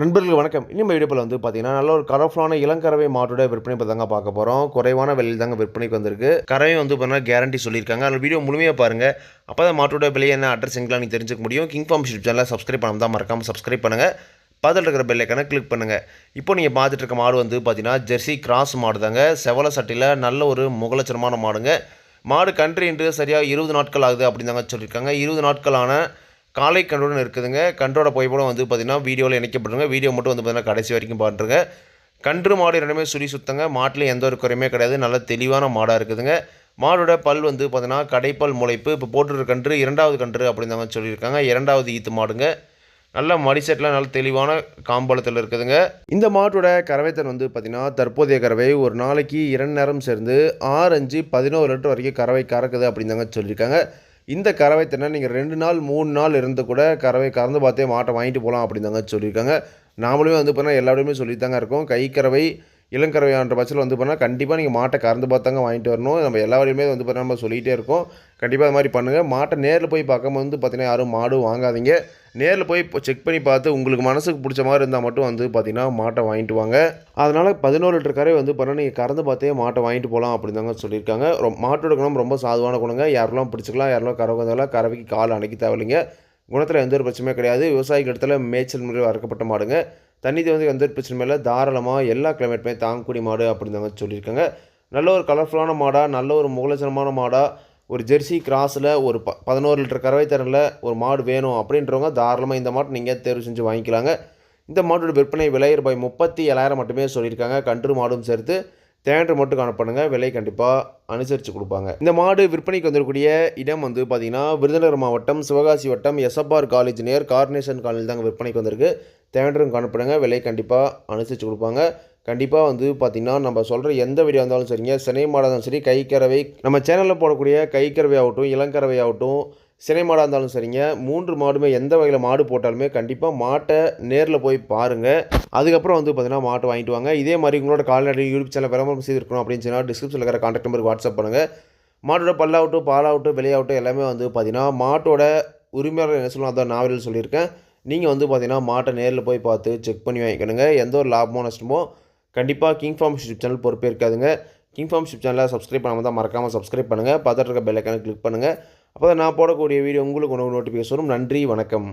நண்பர்களுக்கு வணக்கம். நம்ம வீடியோல வந்து பார்த்தீங்கன்னா, நல்ல ஒரு கலர்ஃபுல்லான இளங்கறவை மாட்டோட விற்பனை பத்தி தாங்க பார்க்க போறோம். குறைவான விலையில தாங்க விற்பனைக்கு வந்திருக்கு. கறவையும் வந்து பார்த்தீங்கன்னா கேரண்டி சொல்லியிருக்காங்க. அதனால வீடியோ முழுமையா பாருங்க. அப்பதான் மாட்டோட விலை என்ன, அட்ரஸ் எங்கலாம் நீங்க தெரிஞ்சுக்க முடியும். கிங் ஃபார்ம் யூடியூப் சேனலை சப்ஸ்கிரைப் பண்ணாம தான் மறக்காம சப்ஸ்கிரைப் பண்ணுங்க. பக்கத்துல இருக்கிற பெல் ஐகானை கிளிக் பண்ணுங்க. இப்போ நீங்க பார்த்துட்டு இருக்க மாடு வந்து பார்த்தீங்கன்னா, ஜெர்சி கிராஸ் மாடு தாங்க. செவல சட்டில நல்ல ஒரு முகலட்சணமான மாடுங்க. மாடு கன்று இன்று சரியா 20 நாட்கள் ஆகுது அப்படின்னு தாங்க சொல்லியிருக்காங்க. 20 நாட்களான காலை கன்றுடன் இருக்குதுங்க. கன்றோட புகைப்படம் வந்து பார்த்தீங்கன்னா, வீடியோவில் இணைக்கப்படுங்க. வீடியோ மட்டும் வந்து பார்த்தீங்கன்னா, கடைசி வரைக்கும் பாருங்க. கன்று மாடு இரண்டுமே சுழி சுத்தங்க. மாட்டில் எந்த ஒரு குறையுமே கிடையாது. நல்ல தெளிவான மாடாக இருக்குதுங்க. மாடோட பல் வந்து பார்த்தீங்கன்னா, கடைப்பல் முளைப்பு. இப்போ போட்டுருக்க கன்று 2வது கன்று அப்படின்னு தாங்க சொல்லியிருக்காங்க. 2வது ஈத்து மாடுங்க. நல்ல மடிசெட்டில் நல்ல தெளிவான காம்பளத்தில் இருக்குதுங்க. இந்த மாட்டோட கறவைத்தன் வந்து பார்த்தீங்கன்னா, தற்போதைய கறவை ஒரு நாளைக்கு 2 நேரம் சேர்ந்து 6, 5, 11 லிட்டர் வரைக்கும் கறவை கறக்குது அப்படின்னு தாங்க சொல்லியிருக்காங்க. இந்த கறவை தினை நீங்கள் 2 நாள் 3 நாள் இருந்து கூட கறவை கறந்து பார்த்தே மாட்டை வாங்கிட்டு போகலாம் அப்படின்னு தாங்க சொல்லியிருக்காங்க. நாமளுமே வந்து பார்த்தீங்கன்னா எல்லாருமே சொல்லிட்டு தாங்க இருக்கோம். கைக்கறவை இளங்கறவையான்ற பட்சத்தில் வந்து பார்த்தீங்கன்னா கண்டிப்பாக நீங்கள் மாட்டை கறந்து பார்த்தாங்க வாங்கிட்டு வரணும். நம்ம எல்லா வழியுமே வந்து பார்த்தீங்கன்னா நம்ம சொல்லிகிட்டே இருக்கோம். கண்டிப்பாக அது மாதிரி பண்ணுங்கள். மாட்டை நேரில் போய் பார்க்கும்போது வந்து பார்த்தீங்கன்னா யாரும் மாடு வாங்காதீங்க. நேரில் போய் இப்போ செக் பண்ணி பார்த்து உங்களுக்கு மனசுக்கு பிடிச்ச மாதிரி இருந்தால் மட்டும் வந்து பார்த்தீங்கன்னா மாட்டை வாங்கிட்டு வாங்க. அதனால் 11 லிட்டர் கறவை வந்து பார்த்தீங்கன்னா நீங்கள் கறந்து பார்த்தே மாட்டை வாங்கிட்டு போகலாம் அப்படின்னு தாங்க சொல்லியிருக்காங்க. மாட்டோட குணம் ரொம்ப சாதுவான குணங்க. யாரெல்லாம் பிடிச்சிக்கலாம், யாரெல்லாம் கறவை வந்தாலும் கறவைக்கு கால் அணைக்க தேவையில்லைங்க. குணத்தில் எந்த ஒரு பிரச்சனையும் கிடையாது. விவசாயிக்கு இடத்துல மேய்ச்சல் முறையில் வளர்க்கப்பட்ட மாடுங்க. தண்ணி வந்து எந்த ஒரு பிரச்சனையும் இல்லை. தாராளமாக எல்லா கிளைமேட்டுமே தாங்கக்கூடிய மாடு அப்படின்னு தாங்க சொல்லியிருக்காங்க. நல்ல ஒரு கலர்ஃபுல்லான மாடாக, நல்ல ஒரு முகலட்சணமான மாடாக, ஒரு ஜெர்சி கிராஸில் ஒரு 11 லிட்டர் கறவை திறனில் ஒரு மாடு வேணும் அப்படின்றவங்க தாராளமாக இந்த மாட்டை நீங்கள் தேர்வு செஞ்சு வாங்கிக்கலாங்க. இந்த மாட்டோட விற்பனை விலை ரூபாய் 37,000 மட்டுமே சொல்லியிருக்காங்க. கன்று மாடும் சேர்த்து தேன்று மட்டும் காணப்படுங்க. விலை கண்டிப்பாக அனுசரித்து கொடுப்பாங்க. இந்த மாடு விற்பனைக்கு வந்திருக்கக்கூடிய இடம் வந்து பார்த்திங்கன்னா, விருதுநகர் மாவட்டம் சிவகாசி வட்டம் எஸ்எப்ஆர் காலேஜ் நேர் கார்னேஷன் காலேஜ் தாங்க விற்பனைக்கு வந்திருக்கு. தேன்றும் காணப்படுங்க. விலை கண்டிப்பாக அனுசரித்து கொடுப்பாங்க. கண்டிப்பாக வந்து பார்த்திங்கன்னா, நம்ம சொல்கிற எந்த வீடியோ இருந்தாலும் சரிங்க, சினை மாடாக இருந்தாலும் சரி, கைக்கறவை நம்ம சேனலில் போடக்கூடிய கைக்கறவை ஆகட்டும், இளங்கறவை ஆகட்டும், சினை மாடாக இருந்தாலும் சரிங்க, 3 மாடுமே எந்த வகையில் மாடு போட்டாலுமே கண்டிப்பாக மாட்டை நேரில் போய் பாருங்கள். அதுக்கப்புறம் வந்து பார்த்தீங்கன்னா மாட்டை வாங்கிட்டு வாங்க. இதே மாதிரி உங்களோட கால்நடை யூடியூப் சேனல் விளம்பரம் செய்திருக்கணும் அப்படின்னு சொன்னால் டிஸ்கிரிப்ஷனில் இருக்கிற கான்டாக்ட் நம்பருக்கு வாட்ஸ்அப் பண்ணுங்கள். மாட்டோட பல்லாகட்டும், பாலாகட்டும், விலையாகட்டும் எல்லாமே வந்து பார்த்தீங்கன்னா மாட்டோட உரிமையாளர் என்ன சொல்லணும் அதான் நான் வீடியோவில் சொல்லியிருக்கேன். நீங்கள் வந்து பார்த்தீங்கன்னா மாட்டை நேரில் போய் பார்த்து செக் பண்ணி வாங்கிக்கணுங்க. எந்த ஒரு லாபமோ நஷ்டமோ கண்டிப்பாக கிங் ஃபார்ம் யூடியூப் சேனல் பொறுப்பே இருக்காதுங்க. கிங் ஃபார்ம் யூடியூப் சேனலை சப்ஸ்கிரைப் பண்ணாமல் தான் மறக்காமல் சப்ஸ்கிரைப் பண்ணுங்கள். பக்கத்தில் இருக்க பெல் ஐகானை கிளிக் பண்ணுங்கள். அப்போ தான் நான் போடக்கூடிய வீடியோ உங்களுக்கு உணவு நோட்டிஃபிகேஷன் வரும். நன்றி, வணக்கம்.